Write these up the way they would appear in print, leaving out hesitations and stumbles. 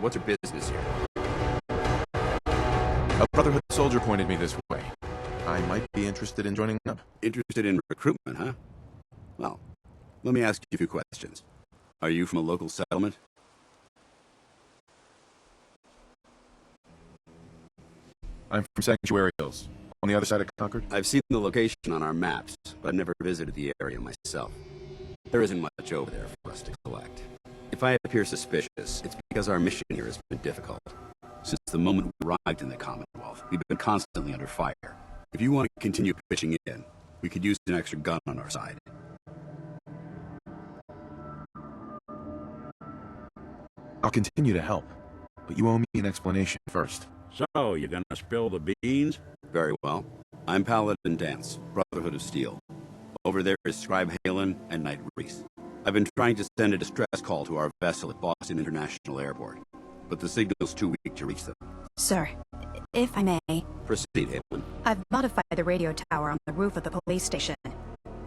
What's your business here? A Brotherhood soldier pointed me this way. I might be interested in joining up. Interested in recruitment, huh? Well, let me ask you a few questions. Are you from a local settlement? I'm from Sanctuary Hills, on the other side of Concord. I've seen the location on our maps, but I've never visited the area myself. There isn't much over there for us to collect. If I appear suspicious, it's because our mission here has been difficult. Since the moment we arrived in the Commonwealth, we've been constantly under fire. If you want to continue pitching in, we could use an extra gun on our side. I'll continue to help, but you owe me an explanation first. So, you gonna spill the beans? Very well. I'm Paladin Dance, Brotherhood of Steel. Over there is Scribe Halen and Knight Reese. I've been trying to send a distress call to our vessel at Boston International Airport, but the signal's too weak to reach them. Sir, if I may... Proceed, Halen. I've modified the radio tower on the roof of the police station,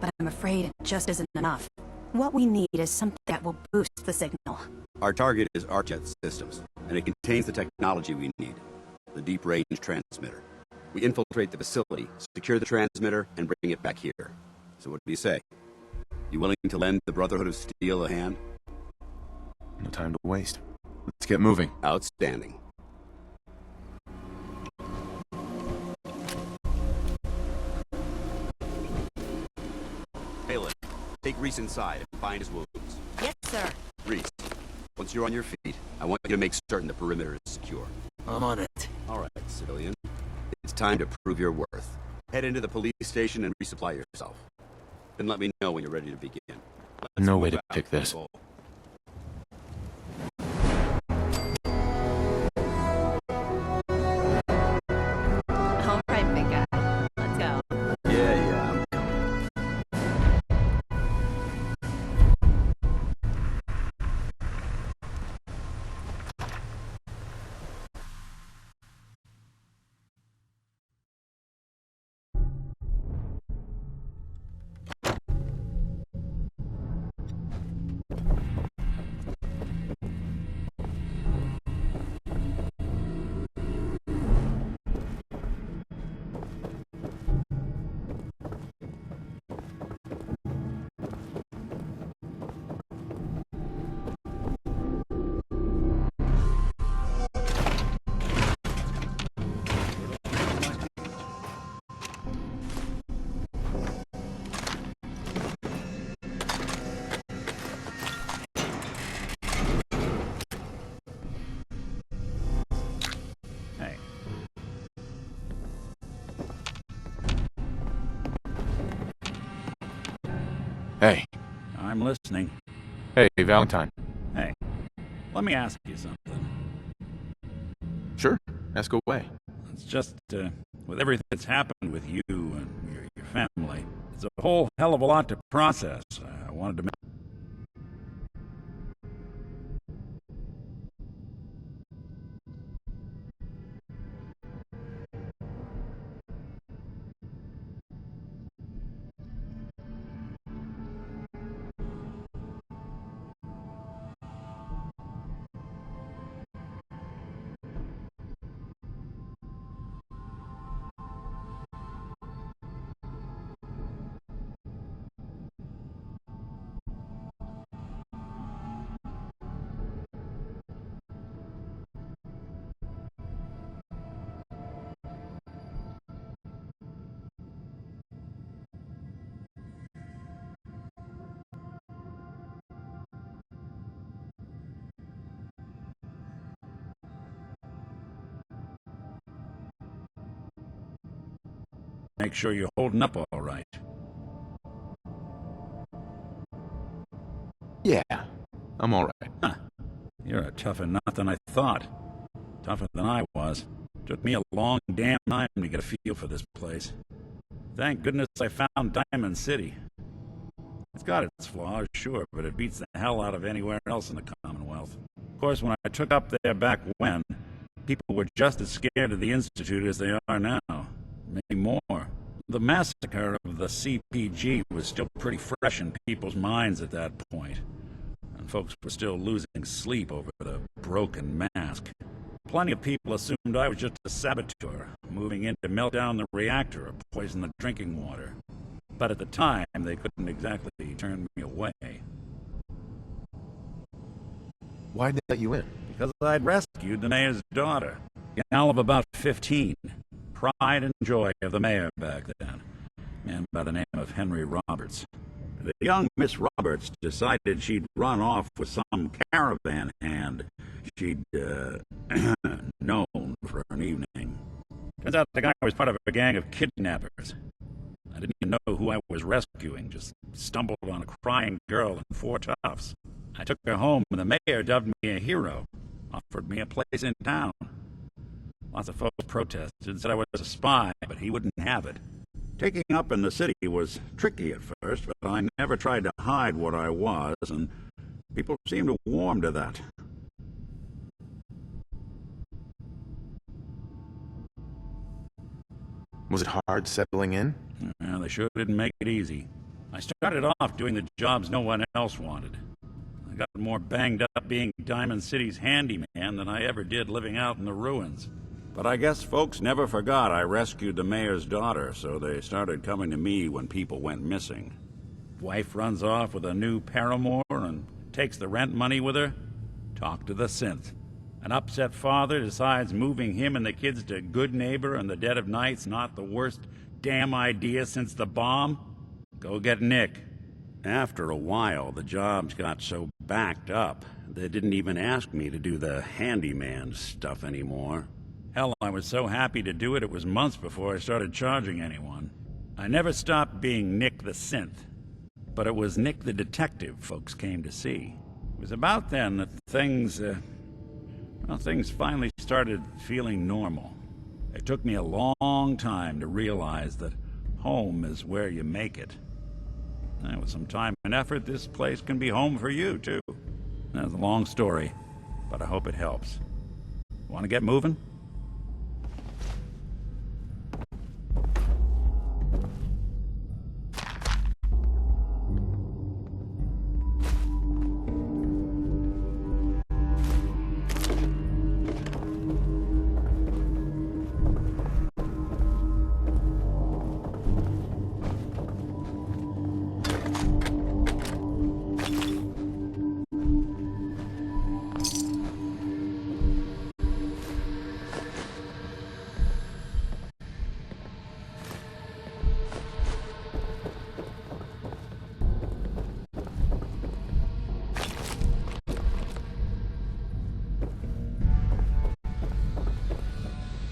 but I'm afraid it just isn't enough. What we need is something that will boost the signal. Our target is Arcjet Systems, and it contains the technology we need. The deep-range transmitter. We infiltrate the facility, secure the transmitter, and bring it back here. So what do you say? You willing to lend the Brotherhood of Steel a hand? No time to waste. Let's get moving. Outstanding. Halen, take Reese inside and find his wounds. Yes, sir. Reese, once you're on your feet, I want you to make certain the perimeter is secure. I'm on it. All right, civilian. It's time to prove your worth. Head into the police station and resupply yourself. Then let me know when you're ready to begin. No way to pick this. All right, big guy. Let's go. Yeah, I'm Hey. Hey. I'm listening. Hey, Valentine. Hey, let me ask you something. Sure, ask away. It's just, with everything that's happened with you and your family, it's a whole hell of a lot to process. I wanted to... Make sure you're holding up all right. Yeah, I'm all right. Huh. You're a tougher nut than I thought. Tougher than I was. Took me a long damn time to get a feel for this place. Thank goodness I found Diamond City. It's got its flaws, sure, but it beats the hell out of anywhere else in the Commonwealth. Of course, when I took up there back when, people were just as scared of the Institute as they are now. Maybe more. The massacre of the CPG was still pretty fresh in people's minds at that point. Folks were still losing sleep over the broken mask. Plenty of people assumed I was just a saboteur, moving in to melt down the reactor or poison the drinking water. But at the time, they couldn't exactly turn me away. Why'd they let you in? Because I'd rescued the mayor's daughter, a gal of about 15. Pride and joy of the mayor back then. A man by the name of Henry Roberts. The young Miss Roberts decided she'd run off with some caravan hand she'd known for an evening. Turns out the guy was part of a gang of kidnappers. I didn't even know who I was rescuing, just stumbled on a crying girl and 4 toughs. I took her home, and the mayor dubbed me a hero, offered me a place in town. Lots of folks protested and said I was a spy, but he wouldn't have it. Taking up in the city was tricky at first, but I never tried to hide what I was, and people seemed to warm to that. Was it hard settling in? Well, they sure didn't make it easy. I started off doing the jobs no one else wanted. I got more banged up being Diamond City's handyman than I ever did living out in the ruins. But I guess folks never forgot I rescued the mayor's daughter, so they started coming to me when people went missing. Wife runs off with a new paramour and takes the rent money with her. Talk to the synth. An upset father decides moving him and the kids to Good Neighbor in the dead of night's not the worst damn idea since the bomb. Go get Nick. After a while, the jobs got so backed up, they didn't even ask me to do the handyman stuff anymore. Hell, I was so happy to do it, it was months before I started charging anyone. I never stopped being Nick the Synth, but it was Nick the Detective folks came to see. It was about then that things finally started feeling normal. It took me a long time to realize that home is where you make it. And with some time and effort, this place can be home for you, too. That's a long story, but I hope it helps. Want to get moving?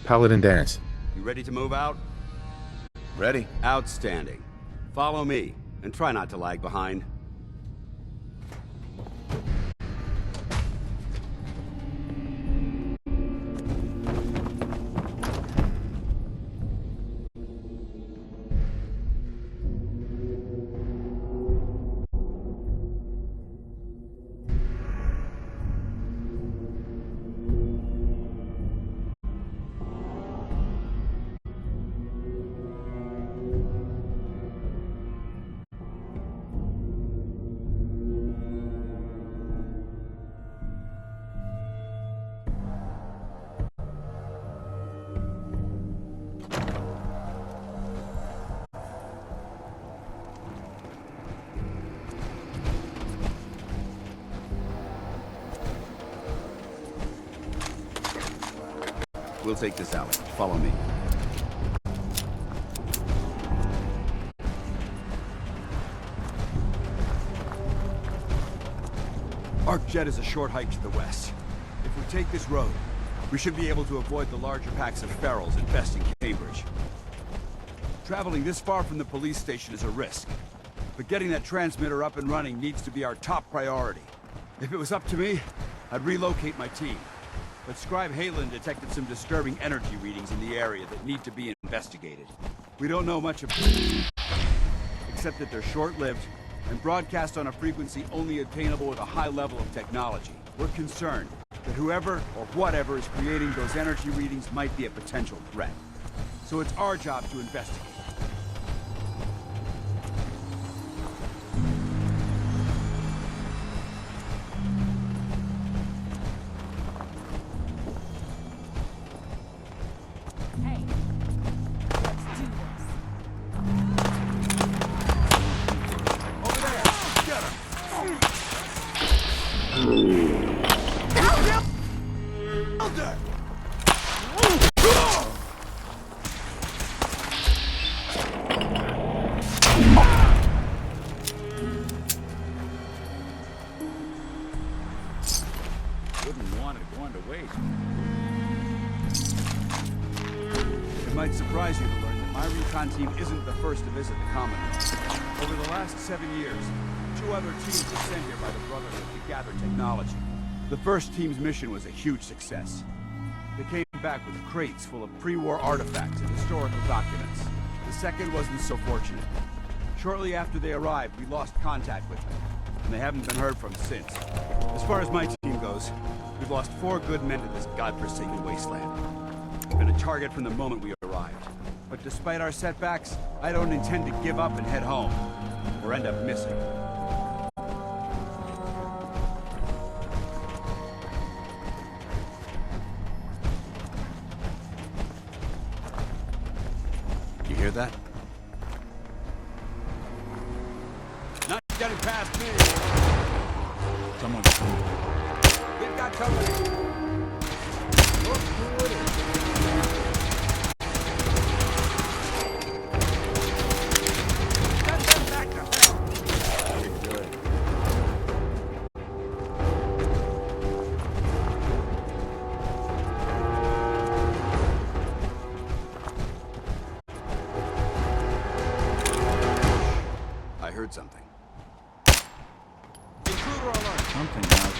Paladin Dance. You ready to move out? Ready. Outstanding. Follow me, and try not to lag behind. We'll take this alley. Follow me. ArcJet is a short hike to the west. If we take this road, we should be able to avoid the larger packs of ferals infesting Cambridge. Traveling this far from the police station is a risk, but getting that transmitter up and running needs to be our top priority. If it was up to me, I'd relocate my team. But Scribe Halen detected some disturbing energy readings in the area that need to be investigated. We don't know much about them, except that they're short-lived and broadcast on a frequency only attainable with a high level of technology. We're concerned that whoever or whatever is creating those energy readings might be a potential threat. So it's our job to investigate. might surprise you to learn that my recon team isn't the first to visit the Commodore. Over the last 7 years, 2 other teams were sent here by the Brotherhood to gather technology. The first team's mission was a huge success. They came back with crates full of pre-war artifacts and historical documents. The second wasn't so fortunate. Shortly after they arrived, we lost contact with them, and they haven't been heard from since. As far as my team goes, we've lost 4 good men to this godforsaken wasteland. We've been a target from the moment we arrived. But despite our setbacks, I don't intend to give up and head home, or end up missing. You hear that? Not getting past me. Someone... We've got company. Look who it is. Send them back to hell. Very good. I heard something. Intruder alert. Something out.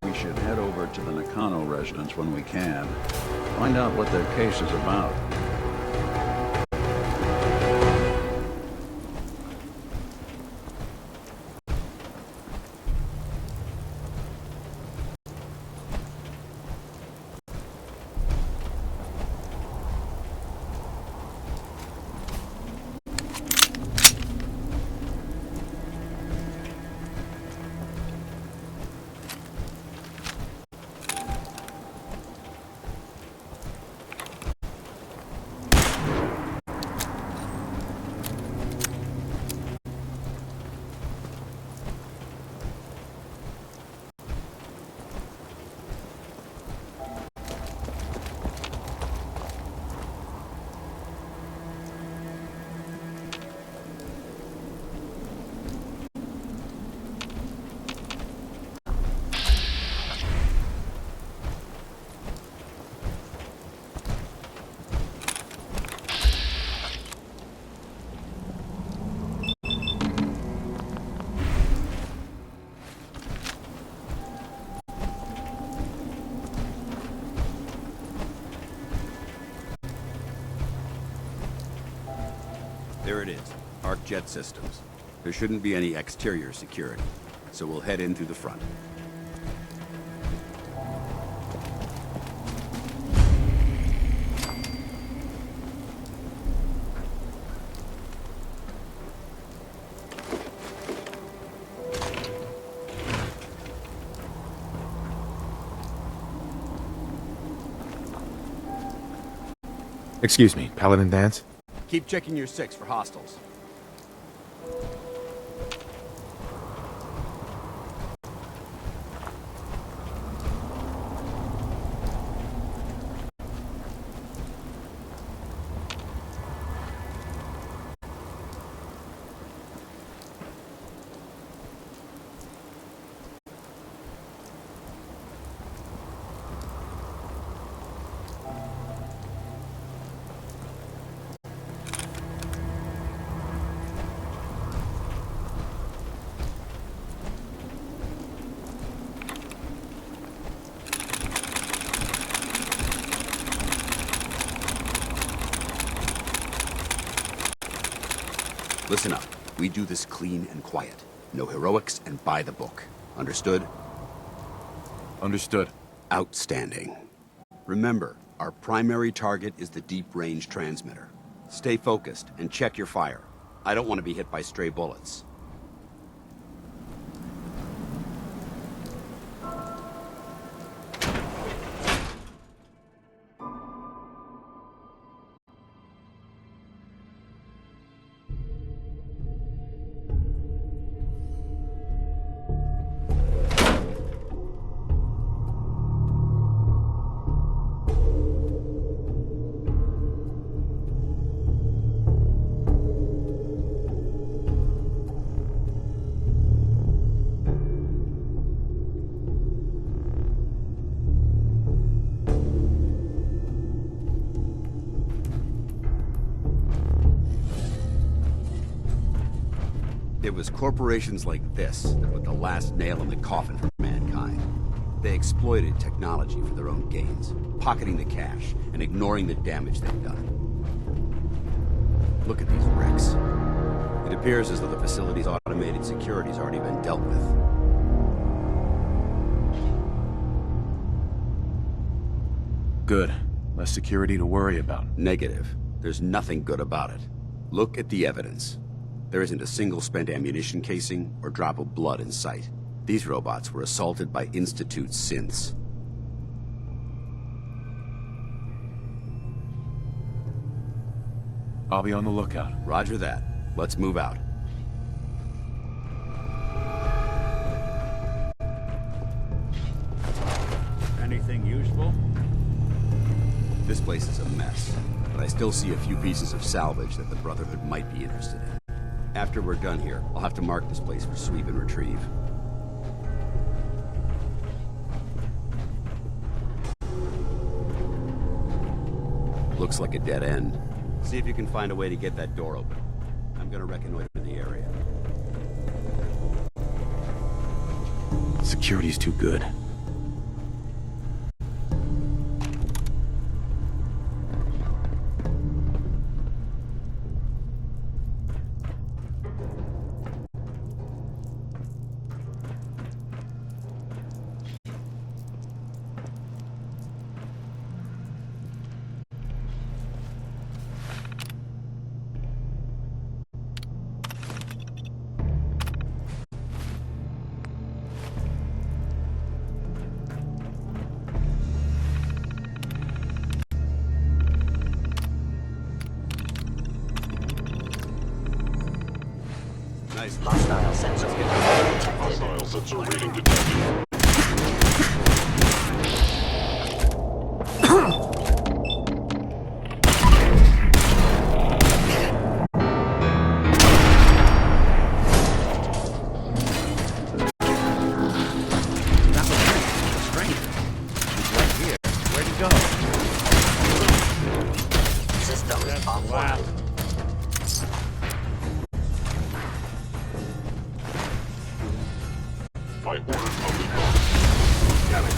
We should head over to the Nakano residence when we can. Find out what their case is about. There it is. Arc Jet Systems. There shouldn't be any exterior security, so we'll head in through the front. Excuse me, Paladin Dance? Keep checking your 6 for hostiles. Listen up. We do this clean and quiet. No heroics and by the book. Understood? Understood. Outstanding. Remember, our primary target is the deep-range transmitter. Stay focused and check your fire. I don't want to be hit by stray bullets. It was corporations like this that put the last nail in the coffin for mankind. They exploited technology for their own gains, pocketing the cash and ignoring the damage they've done. Look at these wrecks. It appears as though the facility's automated security's already been dealt with. Good. Less security to worry about. Negative. There's nothing good about it. Look at the evidence. There isn't a single spent ammunition casing or drop of blood in sight. These robots were assaulted by Institute synths. I'll be on the lookout. Roger that. Let's move out. Anything useful? This place is a mess, but I still see a few pieces of salvage that the Brotherhood might be interested in. After we're done here, I'll have to mark this place for sweep and retrieve. Looks like a dead end. See if you can find a way to get that door open. I'm gonna reconnoiter the area. Security's too good. Nice. Hostile sensor reading detected. Hostile sensor reading detected. That was great. A stranger. He's right here. Where'd he go? Systems offline. By order of the boss. Damn it.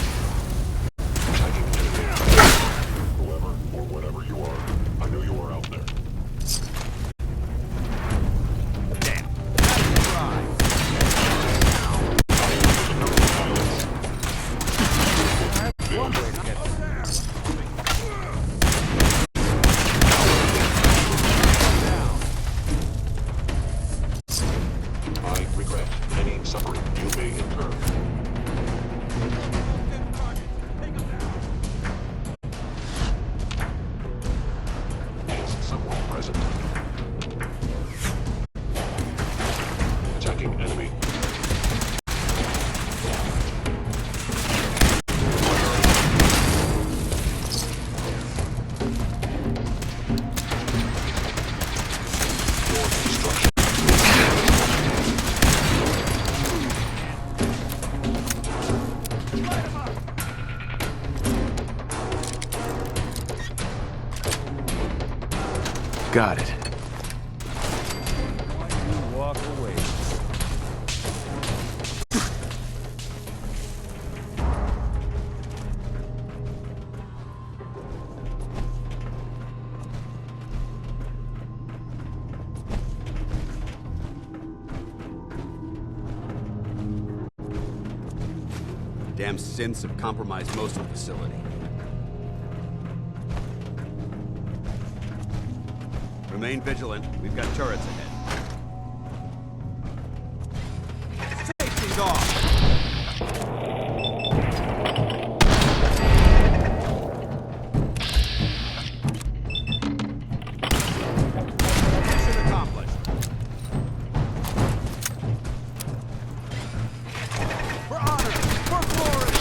Taking it down. Whoever or whatever you are, I know you are out there. Damn. suffering you may incur. Is someone present? Attacking enemy. Your destruction. Got it. You walk away. Damn synths have compromised most of the facility. Remain vigilant. We've got turrets ahead. Take these off! Mission accomplished. For honor! For glory!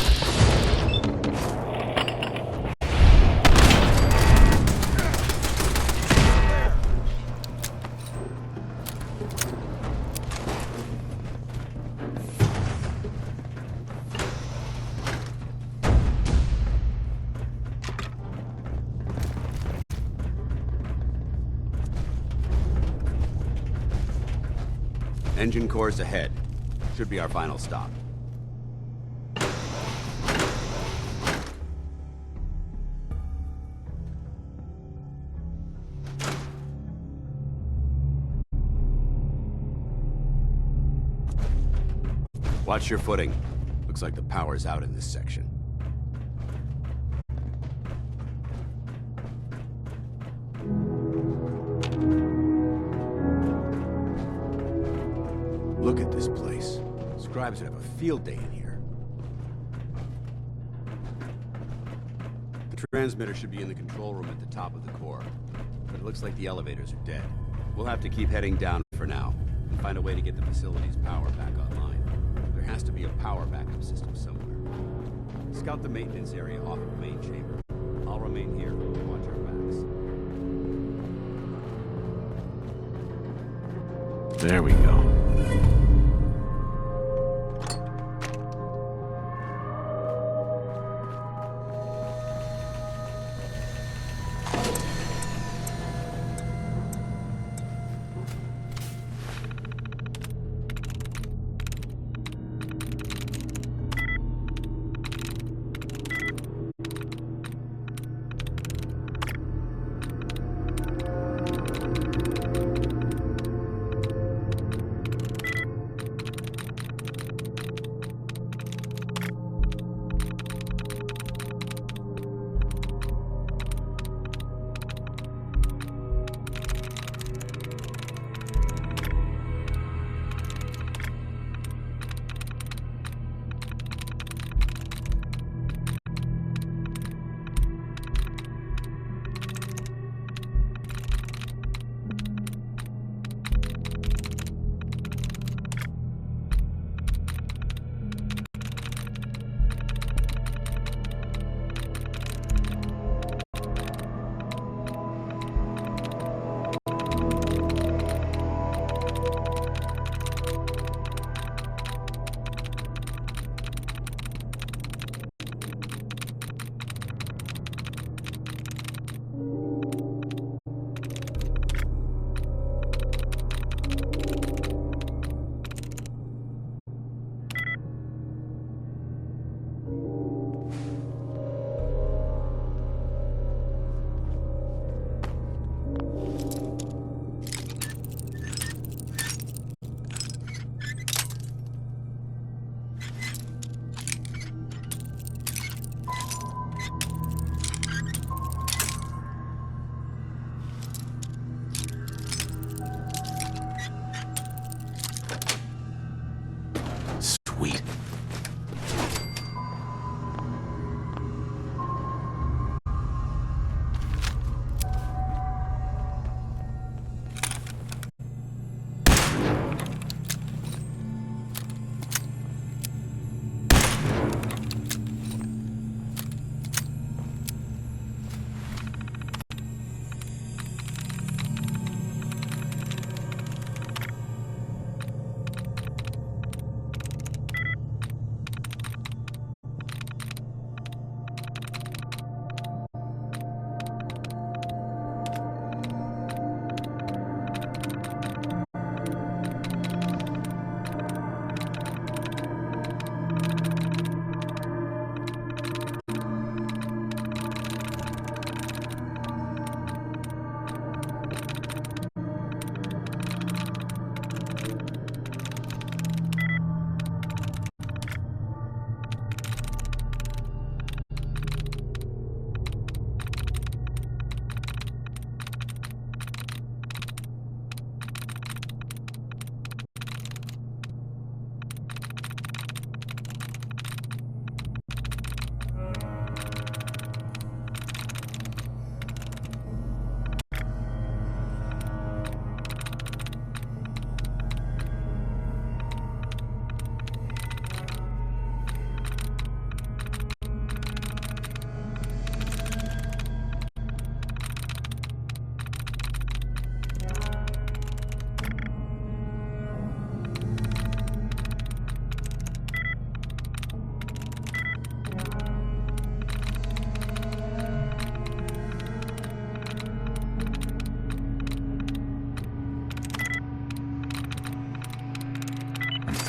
Engine cores ahead. Should be our final stop. Watch your footing. Looks like the power's out in this section. Look at this place. Scribes would have a field day in here. The transmitter should be in the control room at the top of the core, but it looks like the elevators are dead. We'll have to keep heading down for now, and find a way to get the facility's power back online. There has to be a power backup system somewhere. Scout the maintenance area off of the main chamber. I'll remain here to watch our backs. There we go.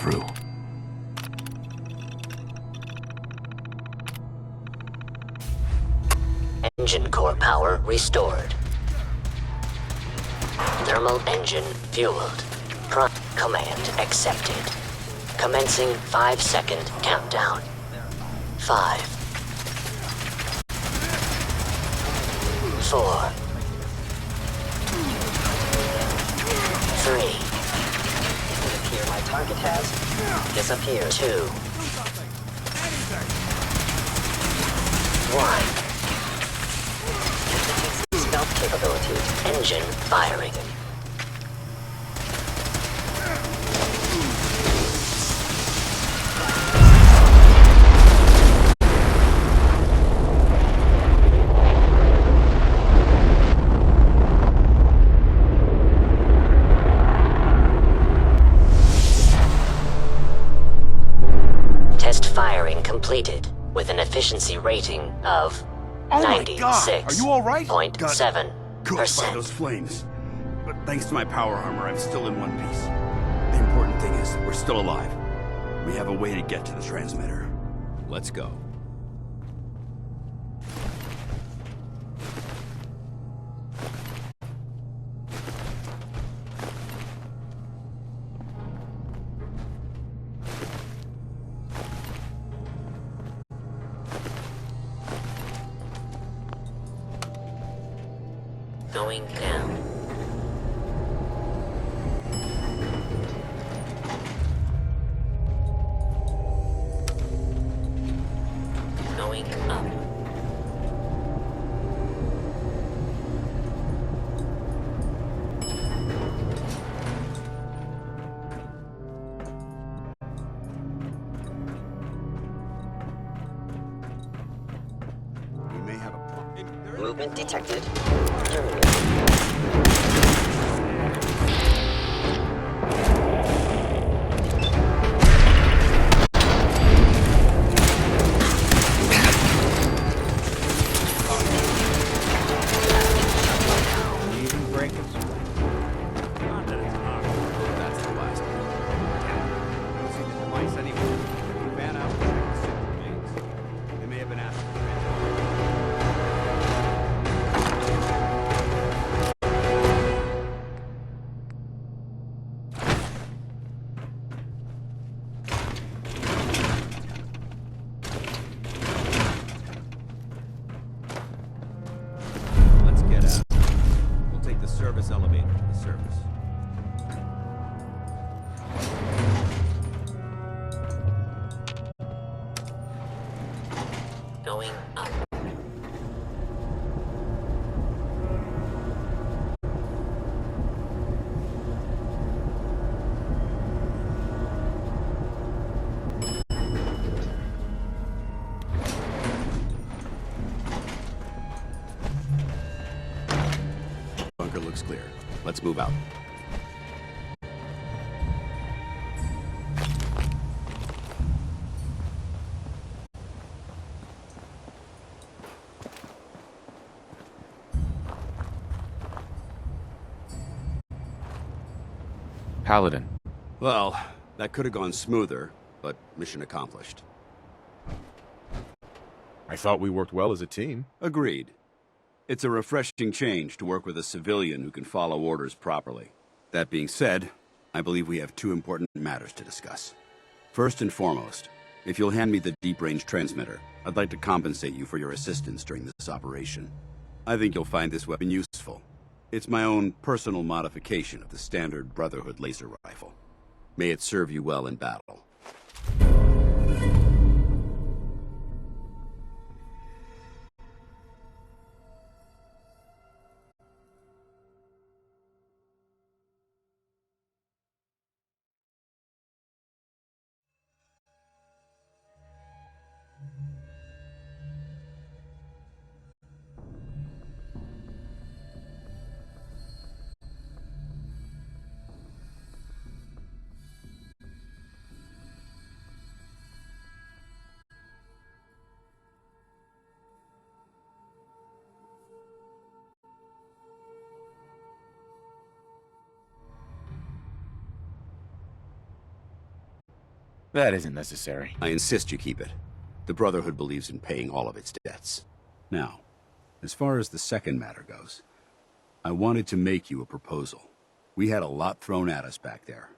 through. Engine core power restored. Thermal engine fueled. Prime command accepted. Commencing 5-second countdown. 5, 4, 3, Here, my target has disappeared. 2, 1. Stealth capabilities. Engine firing. Test firing completed with an efficiency rating of Oh my God! Are you all right? Got cooked by 96.7%. those flames. But thanks to my power armor, I'm still in one piece. The important thing is, we're still alive. We have a way to get to the transmitter. Let's go. Going down. Going up. We may have a problem. Movement detected. Terminated. Even break its Not that it's not. That's the last one. Damn it. Don't see the device anywhere. We ran out and checked the signal remains. They may have been asked to transfer. Let's get out. We'll take the service elevator to the surface. Going up. Bunker looks clear. Let's move out. Paladin. Well, that could have gone smoother, but mission accomplished. I thought we worked well as a team. Agreed. It's a refreshing change to work with a civilian who can follow orders properly. That being said, I believe we have two important matters to discuss. First and foremost, if you'll hand me the deep-range transmitter, I'd like to compensate you for your assistance during this operation. I think you'll find this weapon useful. It's my own personal modification of the standard Brotherhood laser rifle. May it serve you well in battle. That isn't necessary. I insist you keep it. The Brotherhood believes in paying all of its debts. Now, as far as the second matter goes, I wanted to make you a proposal. We had a lot thrown at us back there.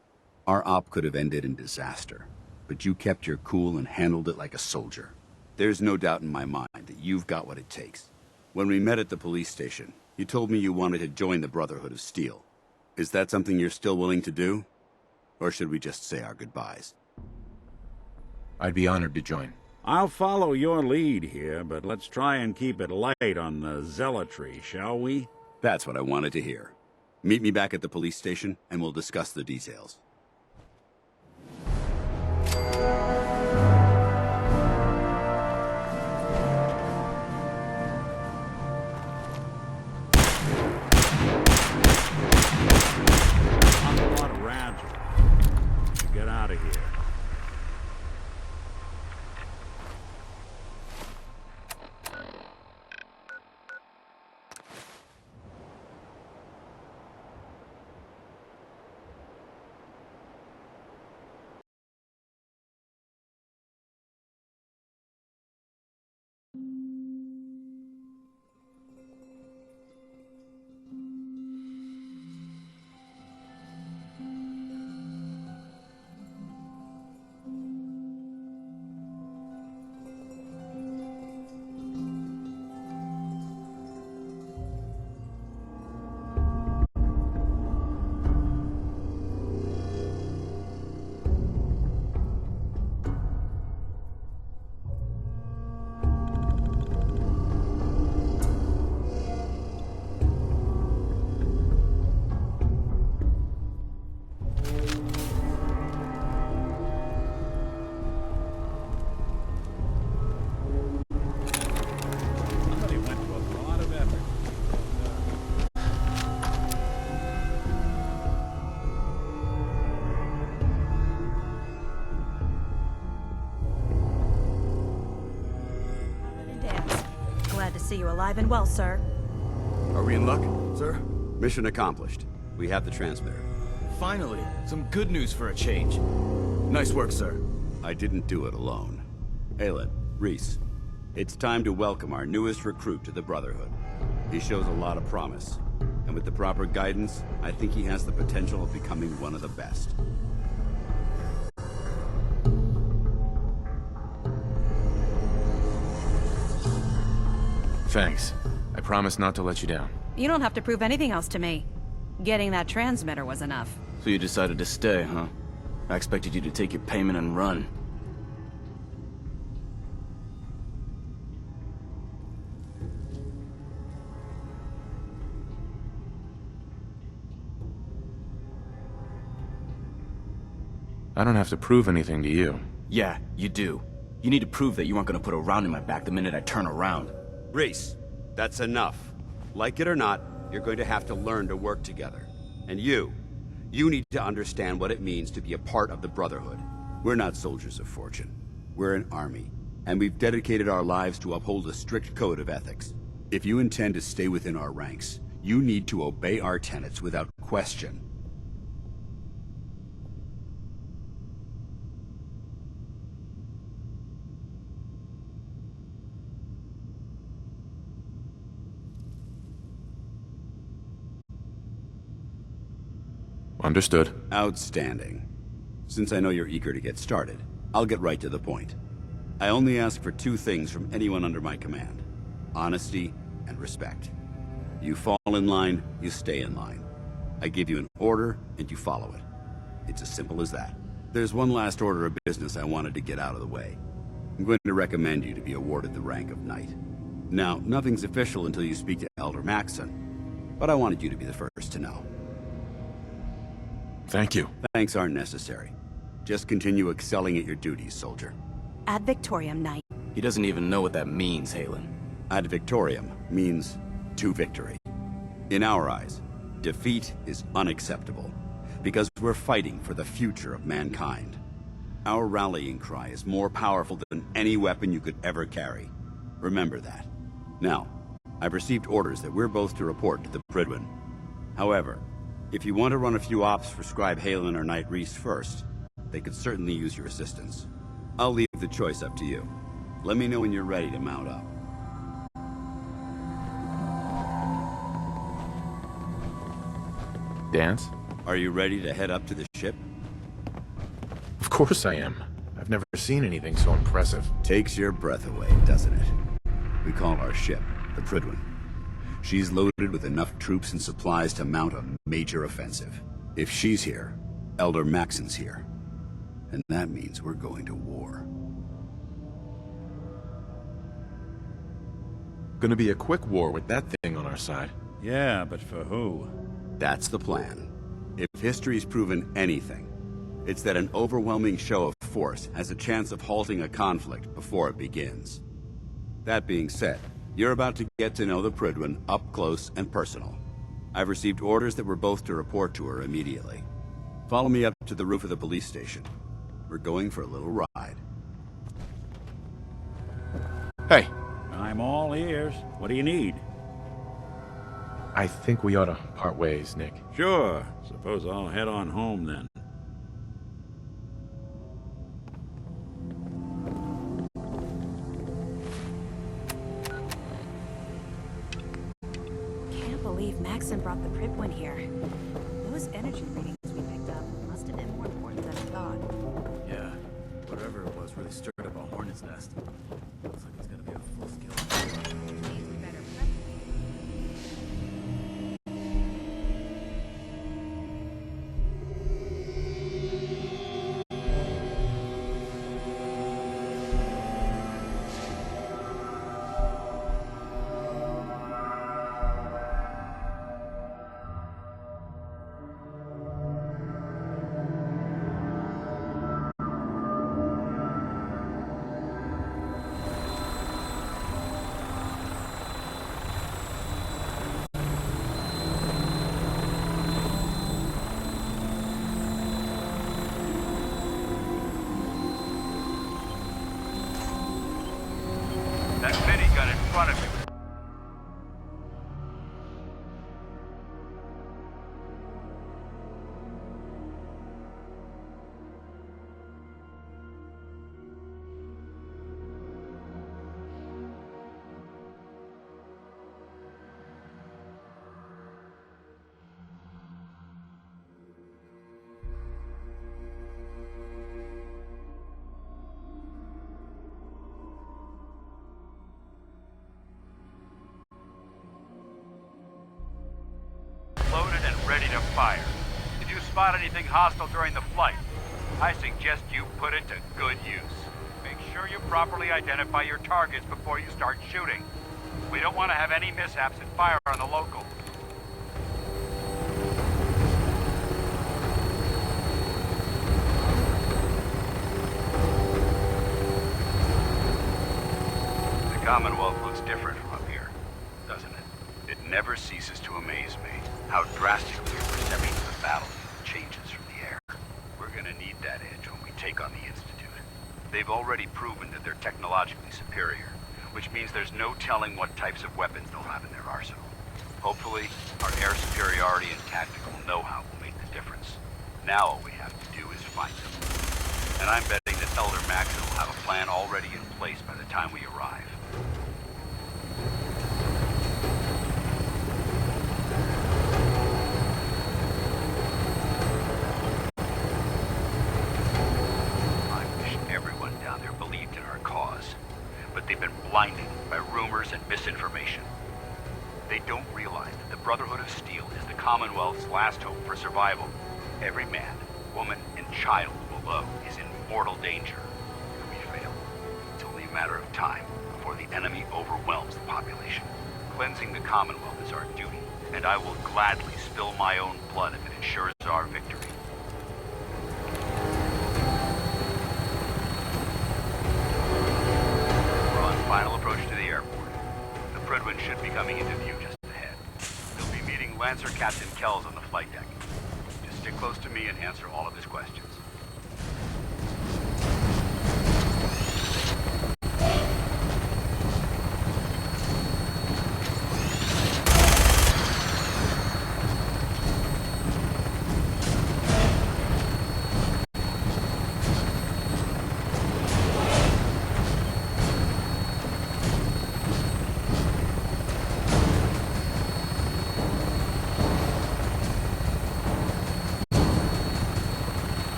Our op could have ended in disaster, but you kept your cool and handled it like a soldier. There's no doubt in my mind that you've got what it takes. When we met at the police station, you told me you wanted to join the Brotherhood of Steel. Is that something you're still willing to do? Or should we just say our goodbyes? I'd be honored to join. I'll follow your lead here, but let's try and keep it light on the zealotry, shall we? That's what I wanted to hear. Meet me back at the police station, and we'll discuss the details. Not a lot of rats. Get out of here. Glad to see you alive and well, sir. Are we in luck, sir? Mission accomplished. We have the transmitter. Finally, some good news for a change. Nice work, sir. I didn't do it alone. Aelin, Reese, it's time to welcome our newest recruit to the Brotherhood. He shows a lot of promise, and with the proper guidance, I think he has the potential of becoming one of the best. Thanks. I promise not to let you down. You don't have to prove anything else to me. Getting that transmitter was enough. So you decided to stay, huh? I expected you to take your payment and run. I don't have to prove anything to you. Yeah, you do. You need to prove that you aren't gonna put a round in my back the minute I turn around. Reese, that's enough. Like it or not, you're going to have to learn to work together. And you need to understand what it means to be a part of the Brotherhood. We're not soldiers of fortune. We're an army, and we've dedicated our lives to uphold a strict code of ethics. If you intend to stay within our ranks, you need to obey our tenets without question. Understood. Outstanding. Since I know you're eager to get started, I'll get right to the point. I only ask for two things from anyone under my command: honesty and respect. You fall in line, you stay in line. I give you an order, and you follow it. It's as simple as that. There's one last order of business I wanted to get out of the way. I'm going to recommend you to be awarded the rank of Knight. Now, nothing's official until you speak to Elder Maxson, but I wanted you to be the first to know. Thank you. Thanks aren't necessary. Just continue excelling at your duties, soldier. Ad Victoriam, Knight. He doesn't even know what that means, Halen. Ad Victoriam means to victory. In our eyes, defeat is unacceptable, because we're fighting for the future of mankind. Our rallying cry is more powerful than any weapon you could ever carry. Remember that. Now, I've received orders that we're both to report to the Prydwen. However, if you want to run a few ops for Scribe Halen or Knight Reese first, They could certainly use your assistance. I'll leave the choice up to you. Let me know when you're ready to mount up. Dance? Are you ready to head up to the ship? Of course I am. I've never seen anything so impressive. Takes your breath away, doesn't it? We call our ship the Prydwen. She's loaded with enough troops and supplies to mount a major offensive. If she's here, Elder Maxon's here. And that means we're going to war. Gonna be a quick war with that thing on our side. Yeah, but for who? That's the plan. If history's proven anything, it's that an overwhelming show of force has a chance of halting a conflict before it begins. That being said, you're about to get to know the Prydwen up close and personal. I've received orders that we're both to report to her immediately. Follow me up to the roof of the police station. We're going for a little ride. Hey, I'm all ears. What do you need? I think we ought to part ways, Nick. Sure. Suppose I'll head on home then. Can't believe Maxon brought the Prydwen here. Those energy readings we picked up must have been more important than I thought. Yeah, whatever it was really stirred up a hornet's nest. Looks like it's gonna be a full-scale. Means we better prep. That minigun in front of you. Loaded and ready to fire. If you spot anything hostile during the flight, I suggest you put it to good use. Make sure you properly identify your targets before you start shooting. We don't want to have any mishaps and fire on the local. The Commonwealth looks different from up here, doesn't it? It never ceases to amaze me how drastically your perception of the battlefield changes from the air. We're gonna need that edge when we take on the Institute. They've already proven that they're technologically superior, which means there's no telling what types of weapons they'll have in their arsenal. Hopefully, our air superiority and tactical know-how will make the difference. Now all we have to do is find them. And I'm betting that Elder Maxon will have a plan already in place by the time we arrive. I wish everyone down there believed in our cause, but they've been blinded by rumors and misinformation. They don't realize that the Brotherhood of Steel is the Commonwealth's last hope for survival. Every man, woman, and child below is in mortal danger. If we fail, it's only a matter of time before the enemy overwhelms the population. Cleansing the Commonwealth is our duty, and I will gladly spill my own blood if it ensures our victory. We're on final approach to the airport. The Prydwen should be coming into view just ahead. They'll be meeting Lancer Captain Kells on the flight deck. Just stick close to me and answer all of his questions.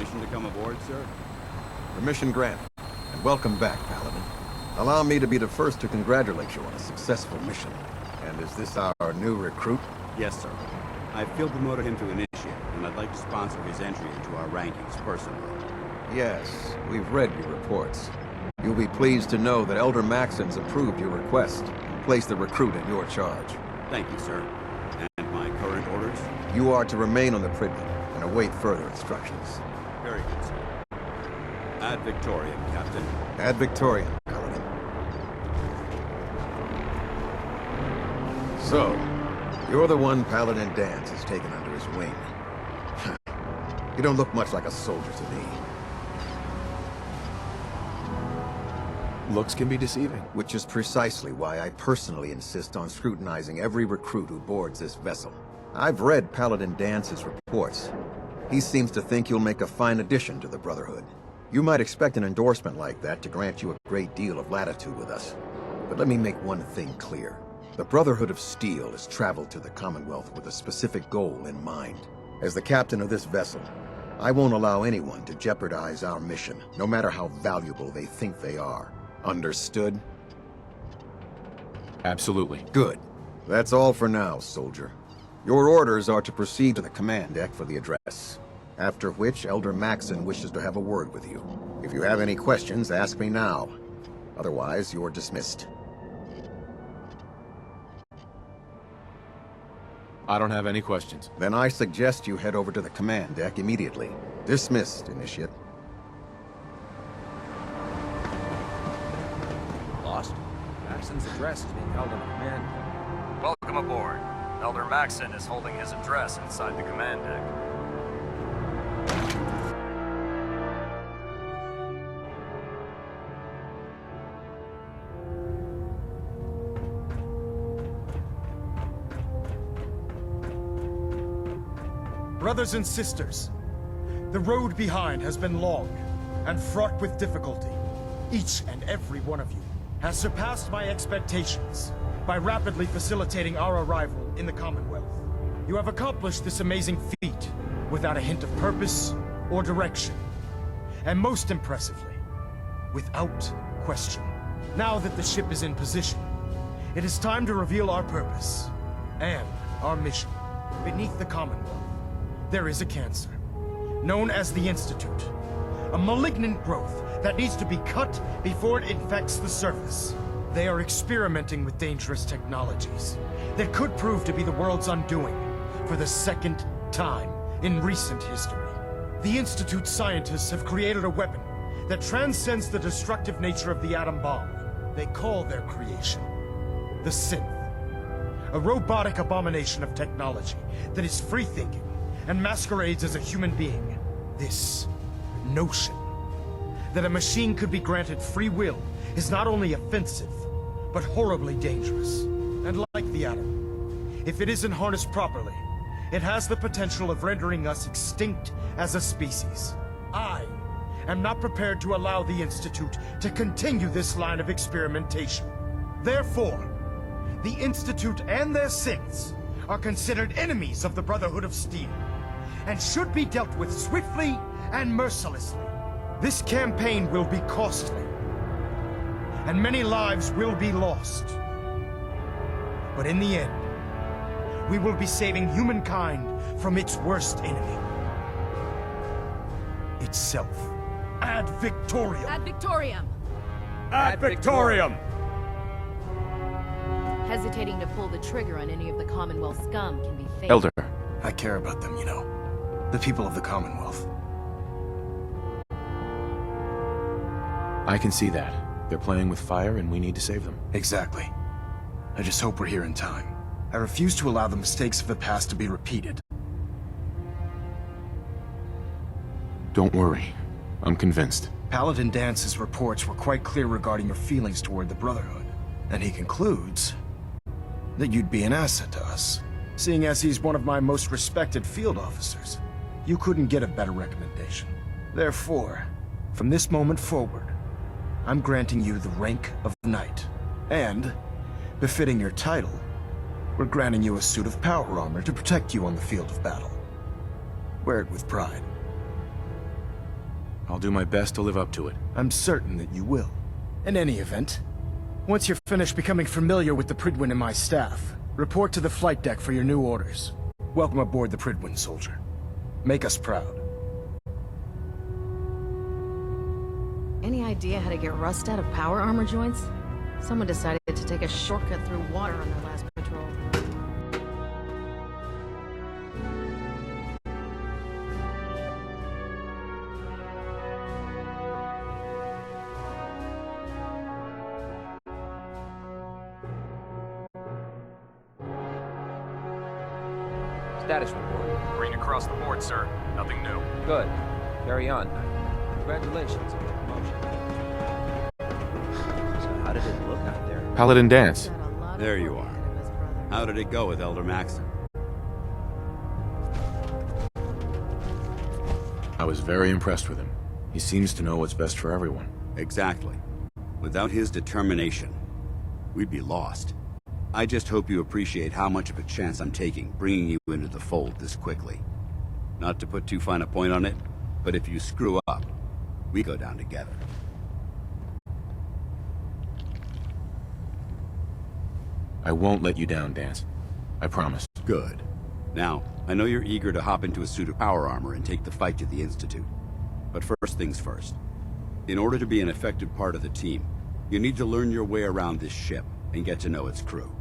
permission to come aboard, sir? Permission granted. And welcome back, Paladin. Allow me to be the first to congratulate you on a successful mission. And is this our new recruit? Yes, sir. I've field promoted him to initiate, and I'd like to sponsor his entry into our rankings personally. Yes, we've read your reports. You'll be pleased to know that Elder Maxon's approved your request and placed the recruit in your charge. Thank you, sir. And my current orders? You are to remain on the Prydwen and await further instructions. Very good, sir. Ad Victoriam, Captain. Ad Victoriam, Paladin. So, you're the one Paladin Danse has taken under his wing. You don't look much like a soldier to me. Looks can be deceiving. Which is precisely why I personally insist on scrutinizing every recruit who boards this vessel. I've read Paladin Dance's reports. He seems to think you'll make a fine addition to the Brotherhood. You might expect an endorsement like that to grant you a great deal of latitude with us. But let me make one thing clear. The Brotherhood of Steel has traveled to the Commonwealth with a specific goal in mind. As the captain of this vessel, I won't allow anyone to jeopardize our mission, no matter how valuable they think they are. Understood? Absolutely. Good. That's all for now, soldier. Your orders are to proceed to the command deck for the address. After which, Elder Maxon wishes to have a word with you. If you have any questions, ask me now. Otherwise, you're dismissed. I don't have any questions. Then I suggest you head over to the command deck immediately. Dismissed, Initiate. Lost? Maxon's address is being held in the command deck. Welcome aboard. Elder Maxon is holding his address inside the command deck. Brothers and sisters, the road behind has been long and fraught with difficulty. Each and every one of you has surpassed my expectations by rapidly facilitating our arrival in the Commonwealth. You have accomplished this amazing feat without a hint of purpose or direction. And most impressively, without question. Now that the ship is in position, it is time to reveal our purpose and our mission. Beneath the Commonwealth, there is a cancer, known as the Institute. A malignant growth that needs to be cut before it infects the surface. They are experimenting with dangerous technologies that could prove to be the world's undoing for the second time in recent history. The Institute's scientists have created a weapon that transcends the destructive nature of the atom bomb. They call their creation the Synth. A robotic abomination of technology that is free-thinking and masquerades as a human being. This notion that a machine could be granted free will is not only offensive, but horribly dangerous. And like the atom, if it isn't harnessed properly, it has the potential of rendering us extinct as a species. I am not prepared to allow the Institute to continue this line of experimentation. Therefore, the Institute and their Synths are considered enemies of the Brotherhood of Steel, and should be dealt with swiftly and mercilessly. This campaign will be costly, and many lives will be lost. But in the end, we will be saving humankind from its worst enemy. Itself. Ad Victoriam! Ad Victoriam! Ad Victoriam! Hesitating to pull the trigger on any of the Commonwealth scum can be fatal. Elder. I care about them, you know. The people of the Commonwealth. I can see that. They're playing with fire and we need to save them. Exactly. I just hope we're here in time. I refuse to allow the mistakes of the past to be repeated. Don't worry. I'm convinced. Paladin Dance's reports were quite clear regarding your feelings toward the Brotherhood. And he concludes that you'd be an asset to us, seeing as he's one of my most respected field officers. You couldn't get a better recommendation. Therefore, from this moment forward, I'm granting you the rank of Knight. And, befitting your title, we're granting you a suit of power armor to protect you on the field of battle. Wear it with pride. I'll do my best to live up to it. I'm certain that you will. In any event, once you're finished becoming familiar with the Prydwen and my staff, report to the flight deck for your new orders. Welcome aboard the Prydwen, soldier. Make us proud. Any idea how to get rust out of power armor joints? Someone decided to take a shortcut through water on their last patrol. Status report. Green across the board, sir. Nothing new. Good. Carry on. Congratulations on the promotion. So how did it look out there? Paladin Dance. There you are. How did it go with Elder Maxon? I was very impressed with him. He seems to know what's best for everyone. Exactly. Without his determination, we'd be lost. I just hope you appreciate how much of a chance I'm taking bringing you into the fold this quickly. Not to put too fine a point on it, but if you screw up, we go down together. I won't let you down, Dance. I promise. Good. Now, I know you're eager to hop into a suit of power armor and take the fight to the Institute. But first things first. In order to be an effective part of the team, you need to learn your way around this ship and get to know its crew.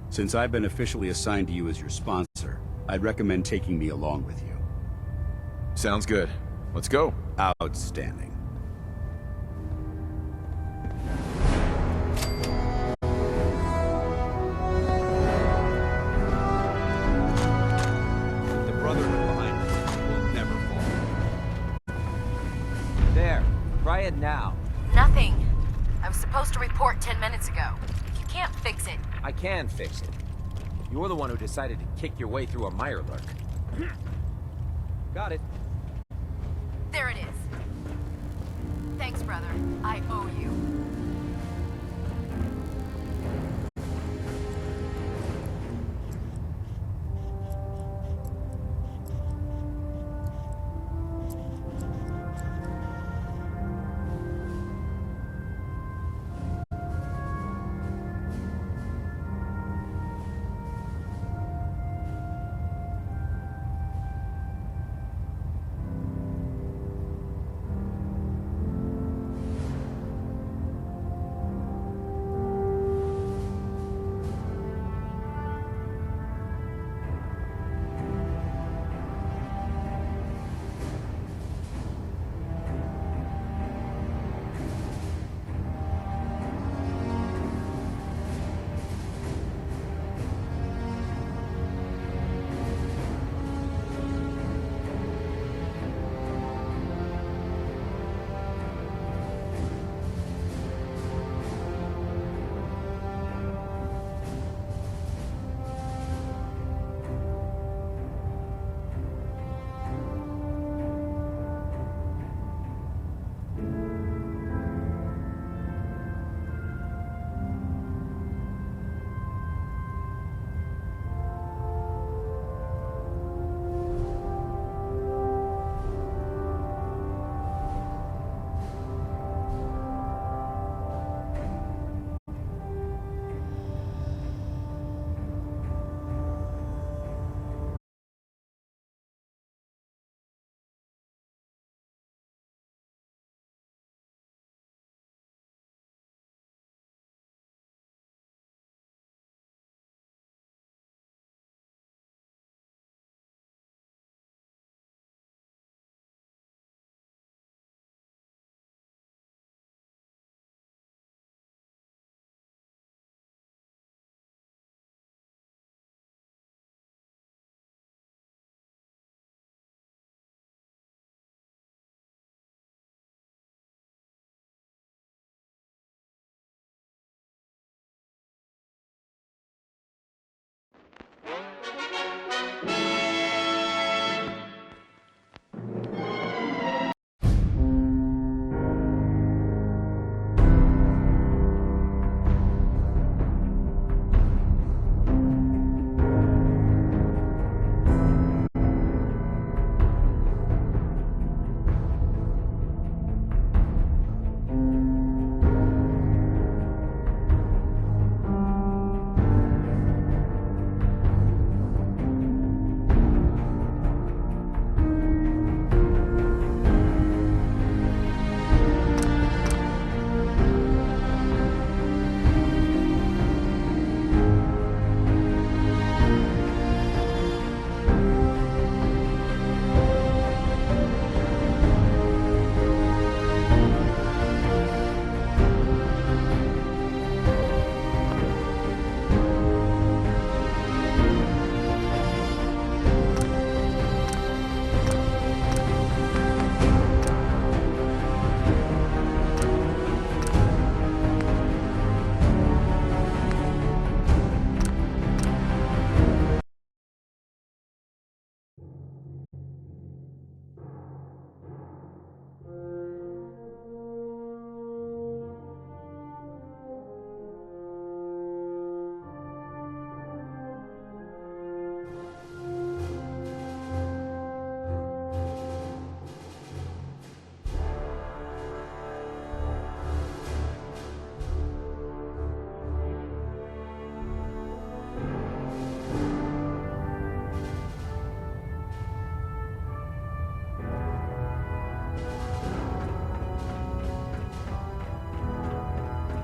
Since I've been officially assigned to you as your sponsor, I'd recommend taking me along with you. Sounds good. Let's go. Outstanding. The Brotherhood behind us will never fall. There. Try it now. Nothing. I was supposed to report 10 minutes ago. If you can't fix it. I can fix it. You're the one who decided to kick your way through a Mirelurk. Got it. There it is. Thanks, brother. I owe you.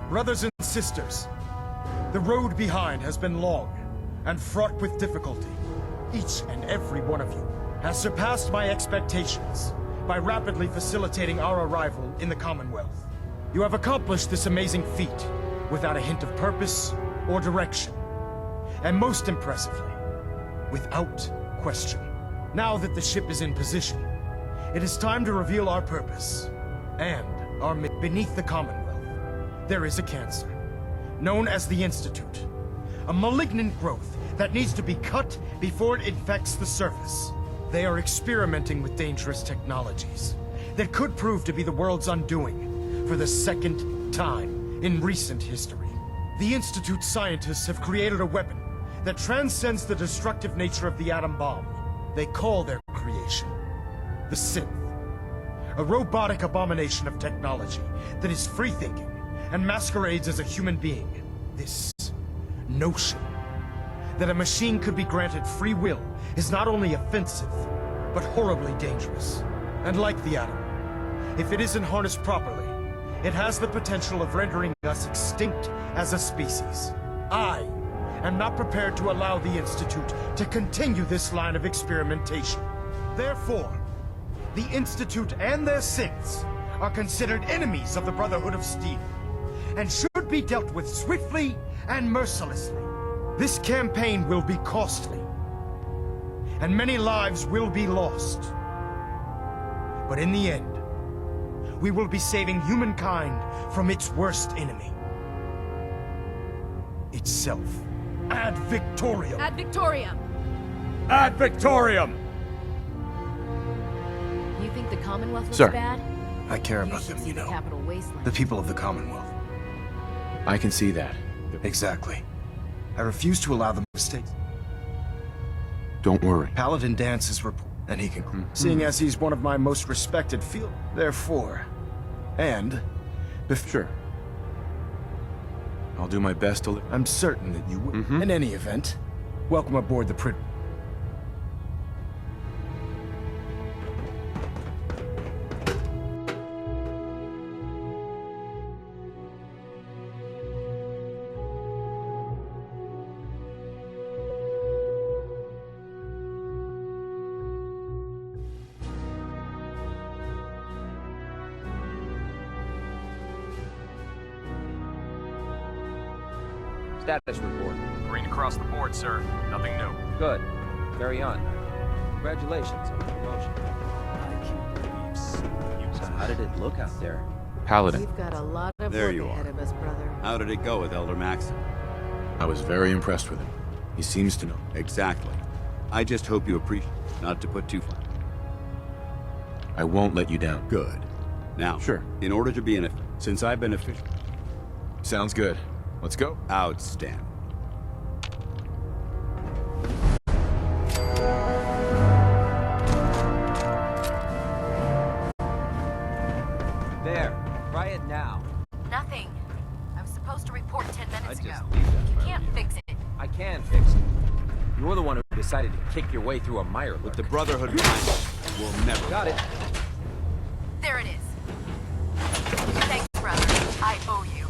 Brothers and sisters, the road behind has been long and fraught with difficulty. Each and every one of you has surpassed my expectations by rapidly facilitating our arrival in the Commonwealth. You have accomplished this amazing feat without a hint of purpose or direction. And most impressively, without question. Now that the ship is in position, it is time to reveal our purpose and our mission. Beneath the Commonwealth, there is a cancer, known as the Institute. A malignant growth that needs to be cut before it infects the surface. They are experimenting with dangerous technologies that could prove to be the world's undoing for the second time in recent history. The Institute's scientists have created a weapon that transcends the destructive nature of the atom bomb. They call their creation the Synth. A robotic abomination of technology that is free-thinking and masquerades as a human being. This notion that a machine could be granted free will is not only offensive, but horribly dangerous. And like the atom, if it isn't harnessed properly, it has the potential of rendering us extinct as a species. I am not prepared to allow the Institute to continue this line of experimentation. Therefore, the Institute and their synths are considered enemies of the Brotherhood of Steel, and should be dealt with swiftly and mercilessly. This campaign will be costly, and many lives will be lost. But in the end, we will be saving humankind from its worst enemy. Itself. Ad Victoriam! Ad Victoriam! Ad Victoriam! You think the Commonwealth looks Sir. bad? I care You about should them, see you the know. Capital Wasteland. The people of the Commonwealth. I can see that. Exactly. I refuse to allow them mistakes. Don't worry. Paladin Dance's report, and he can, seeing as he's one of my most respected field. Therefore, and Sure. I'll do my best to... I'm certain that you will. In any event, welcome aboard the Status report. Green across the board, sir. Nothing new. Good. Carry on. Congratulations on the promotion. I can't believe So how did it look out there? Paladin. We've got a lot of There work you ahead are. of us, brother. How did it go with Elder Maxon? I was very impressed with him. He seems to know. Exactly. I just hope you appreciate it, not to put too far. I won't let you down. Good. Now, Sure. in order to be since I've been official, Sounds good. Let's go. outstanding. There. Try it now. Nothing. I was supposed to report 10 minutes ago. leave that You if I can't were you. fix it. I can fix it. You're the one who decided to kick your way through a mire With lurk. the Brotherhood behind us, we'll never... Got it. There it is. Thanks, brother. I owe you.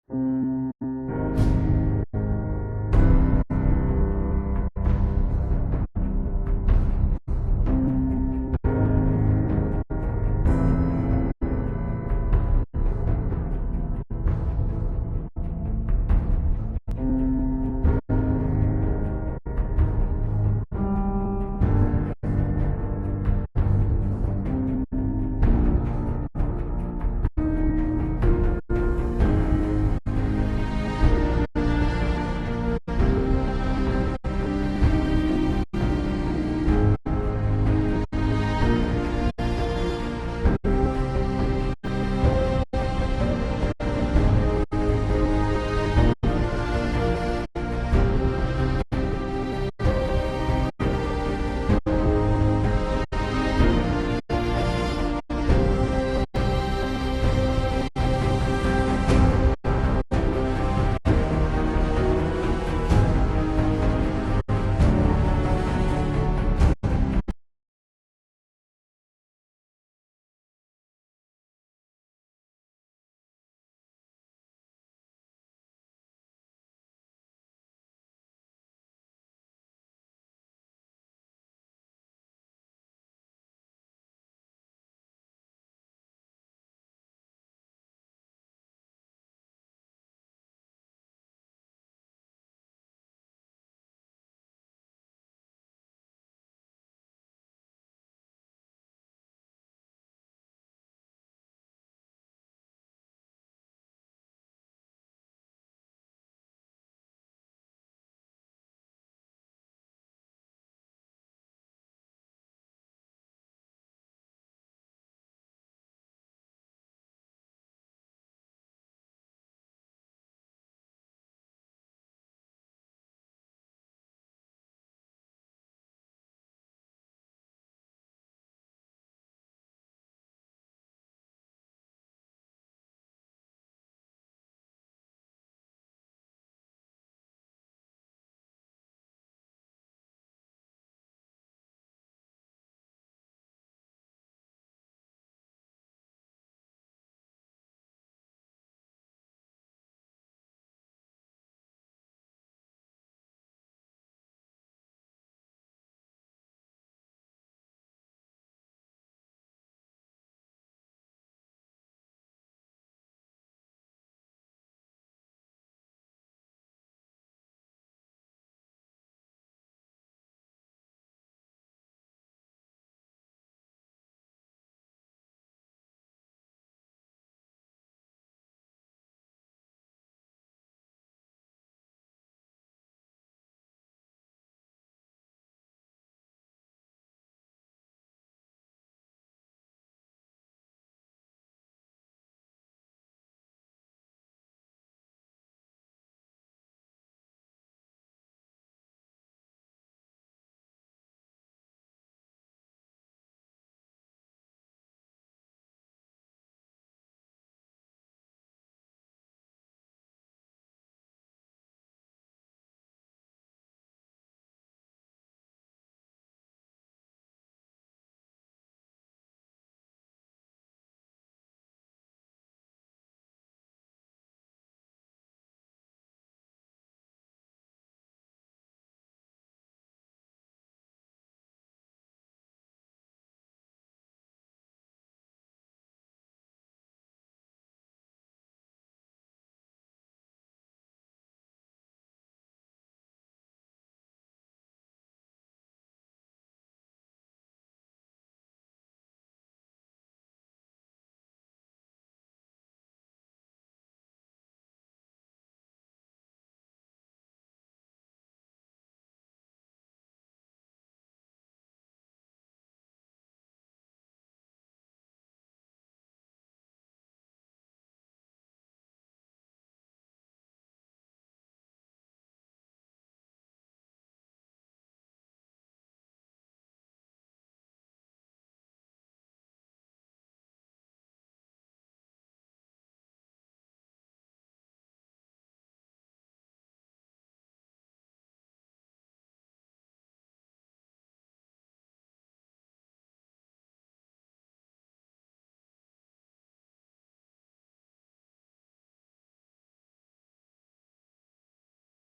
you.